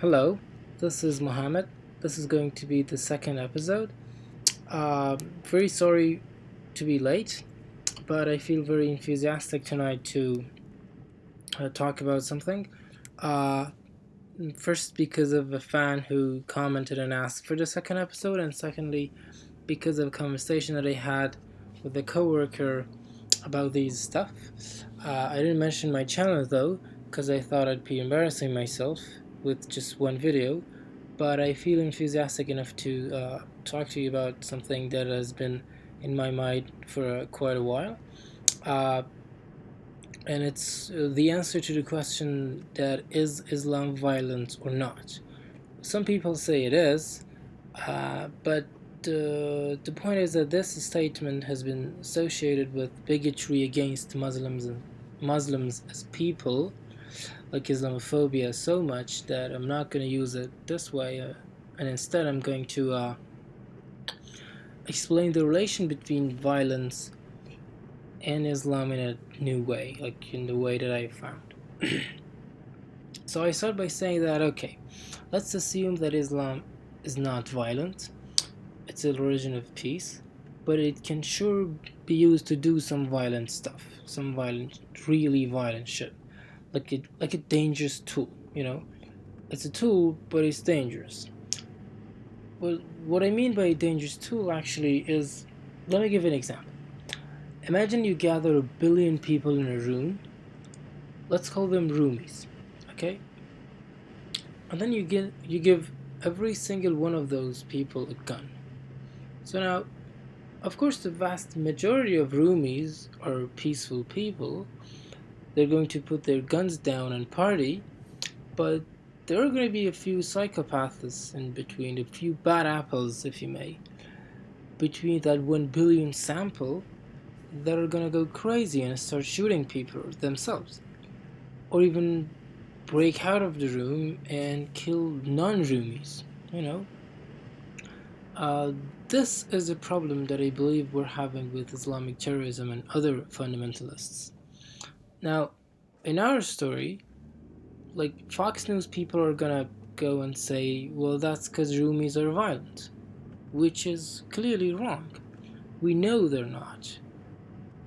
Hello, this is Mohammed. This is going to be the second episode. Very sorry to be late, but I feel very enthusiastic tonight to talk about something. Uh, First, because of a fan who commented and asked for the second episode, and secondly, because of a conversation that I had with a coworker about these stuff. I didn't mention my channel though, because I thought I'd be embarrassing myself with just one video, but I feel enthusiastic enough to talk to you about something that has been in my mind for quite a while. Uh, and it's the answer to the question that is Islam violent or not? Some people say it is, but the point is that this statement has been associated with bigotry against Muslims and Muslims as people, like Islamophobia, so much that I'm not going to use it this way, and instead I'm going to explain the relation between violence and Islam in a new way, like in the way that I found. So I start by saying that okay, let's assume that Islam is not violent. It's a religion of peace, but it can sure be used to do some violent stuff, some violent, really violent shit, like a dangerous tool. It's a tool, but it's dangerous. Well, what I mean by a dangerous tool actually is, let me give an example. Imagine you gather a billion people in a room. Let's call them roomies, okay? And then you give every single one of those people a gun. So now, of course, the vast majority of roomies are peaceful people. They're going to put their guns down and party, but there are going to be a few psychopaths in between, a few bad apples, if you may, between that 1 billion sample that are going to go crazy and start shooting people themselves, or even break out of the room and kill non-roomies, you know. Uh, this is a problem that I believe we're having with Islamic terrorism and other fundamentalists. Now, in our story, like Fox News people are gonna go and say, well, that's because roomies are violent, which is clearly wrong. We know they're not.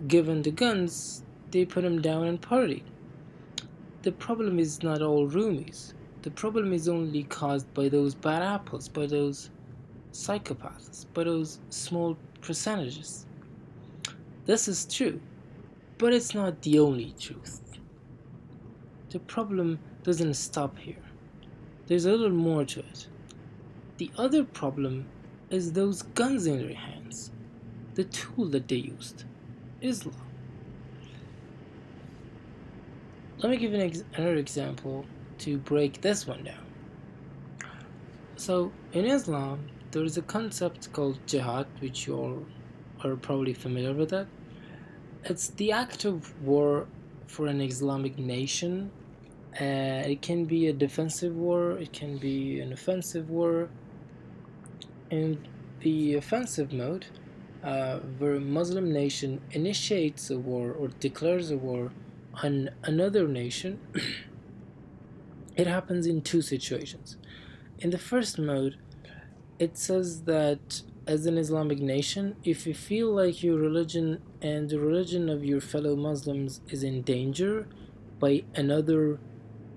Given the guns, they put them down and party. The problem is not all roomies. The problem is only caused by those bad apples, by those psychopaths, by those small percentages. This is true, but it's not the only truth. The problem doesn't stop here. There's a little more to it. The other problem is those guns in their hands, the tool that they used, Islam. Let me give another example to break this one down. So, in Islam, there is a concept called jihad, which you all are probably familiar with that. It's the act of war for an Islamic nation. It can be a defensive war, it can be an offensive war. In the offensive mode, where a Muslim nation initiates a war or declares a war on another nation, it happens in two situations. In the first mode, it says that as an Islamic nation, if you feel like your religion and the religion of your fellow Muslims is in danger by another,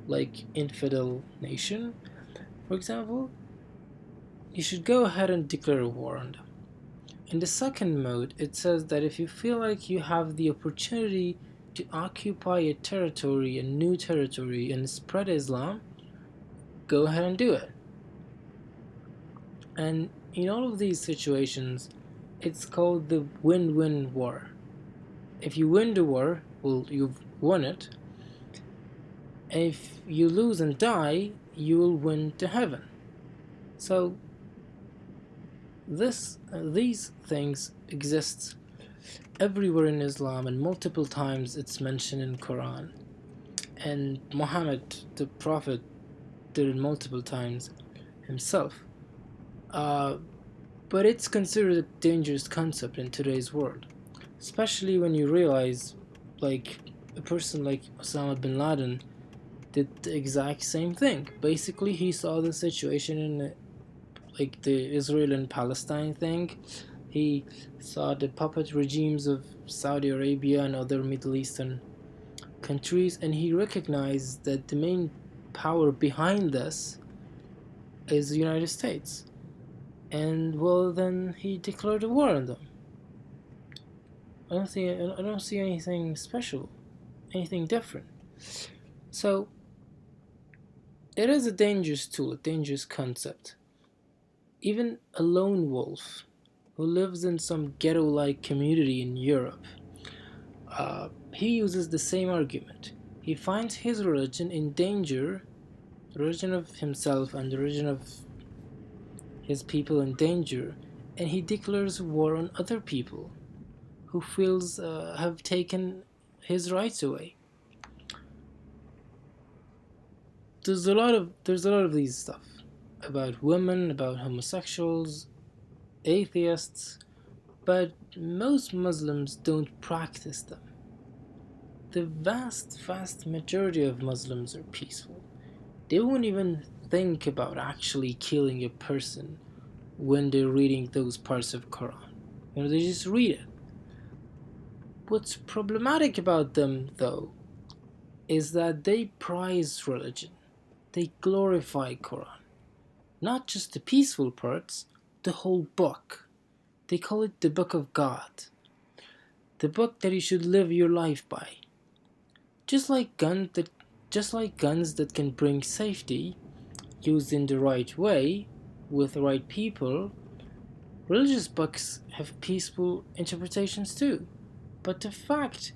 like, infidel nation, for example, you should go ahead and declare a war on them. In the second mode, it says that if you feel like you have the opportunity to occupy a territory, a new territory, and spread Islam, go ahead and do it. And in all of these situations, it's called the win-win war. If you win the war, well, you've won it. And if you lose and die, you will win to heaven. So these things exist everywhere in Islam, and multiple times it's mentioned in Quran. And Muhammad, the Prophet, did it multiple times himself. But it's considered a dangerous concept in today's world, especially when you realize, like, a person like Osama bin Laden did the exact same thing. Basically, he saw the situation in like the Israel and Palestine thing. He saw the puppet regimes of Saudi Arabia and other Middle Eastern countries, and he recognized that the main power behind this is the United States. And well, then he declared a war on them. I don't see anything special, anything different. So it is a dangerous tool, a dangerous concept. Even a lone wolf who lives in some ghetto-like community in Europe, he uses the same argument. He finds his religion in danger, the religion of himself and the religion of his people in danger, and he declares war on other people who feels have taken his rights away. There's a lot of these stuff about women, about homosexuals, atheists, but most Muslims don't practice them. The vast majority of Muslims are peaceful. They won't even think about actually killing a person when they're reading those parts of Quran. They just read it. What's problematic about them, though, is that they prize religion. They glorify Quran. Not just the peaceful parts, the whole book. They call it the book of God. The book that you should live your life by. Just like guns that can bring safety, used in the right way, with the right people, religious books have peaceful interpretations too. But the fact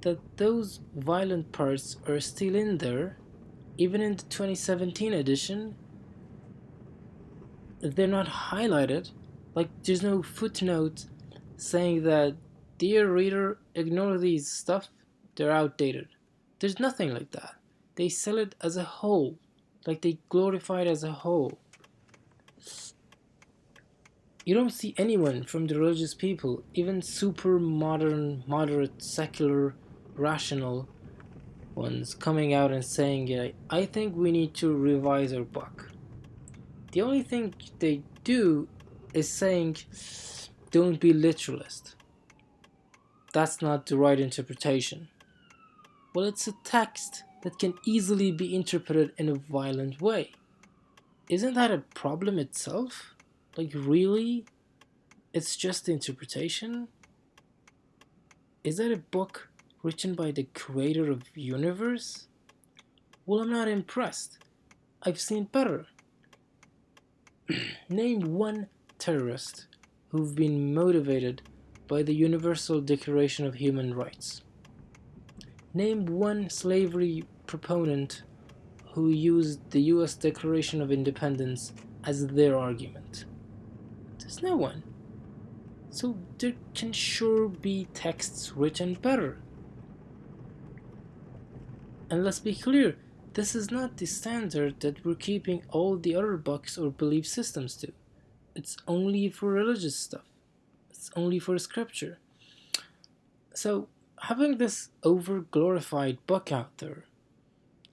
that those violent parts are still in there, even in the 2017 edition, they're not highlighted. Like, there's no footnote saying that, dear reader, ignore these stuff, they're outdated. There's nothing like that. They sell it as a whole, like they glorify it as a whole. You don't see anyone from the religious people, even super modern, moderate, secular, rational ones, coming out and saying, I think we need to revise our book. The only thing they do is saying, don't be literalist. That's not the right interpretation. Well, it's a text that can easily be interpreted in a violent way. Isn't that a problem itself? Like, really? It's just the interpretation? Is that a book written by the creator of the universe? Well, I'm not impressed. I've seen better. Name one terrorist who've been motivated by the Universal Declaration of Human Rights. Name one slavery proponent who used the US Declaration of Independence as their argument. There's no one. So there can sure be texts written better. And let's be clear, this is not the standard that we're keeping all the other books or belief systems to. It's only for religious stuff. It's only for scripture. So having this over-glorified book out there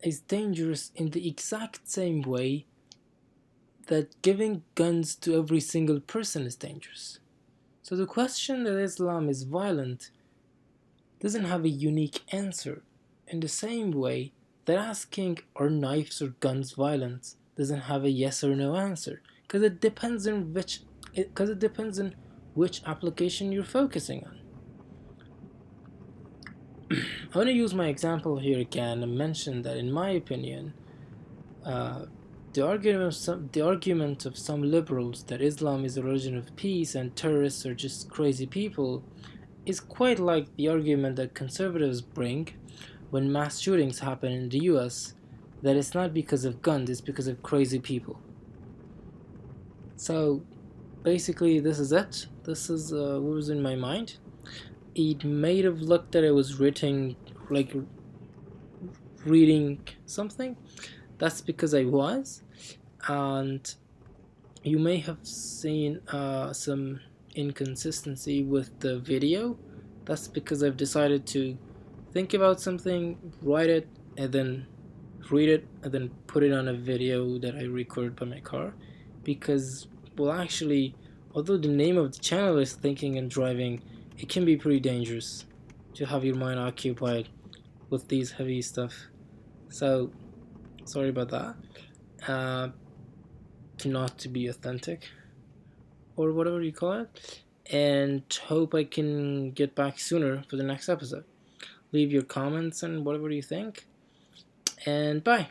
is dangerous in the exact same way that giving guns to every single person is dangerous. So the question that Islam is violent doesn't have a unique answer, in the same way that asking are knives or guns violent doesn't have a yes or no answer, because it depends on which application you're focusing on. I want to use my example here again and mention that, in my opinion, the argument of some liberals that Islam is a religion of peace and terrorists are just crazy people is quite like the argument that conservatives bring when mass shootings happen in the US, that it's not because of guns, it's because of crazy people. So basically this is it. This is what was in my mind. It may have looked that I was reading something. That's because I was. And you may have seen some inconsistency with the video. That's because I've decided to think about something, write it, and then read it and then put it on a video that I recorded by my car, because, well, actually, although the name of the channel is Thinking and Driving, it can be pretty dangerous to have your mind occupied with these heavy stuff. So, sorry about that. Not to be authentic, or whatever you call it, and hope I can get back sooner for the next episode. Leave your comments and whatever you think, and bye.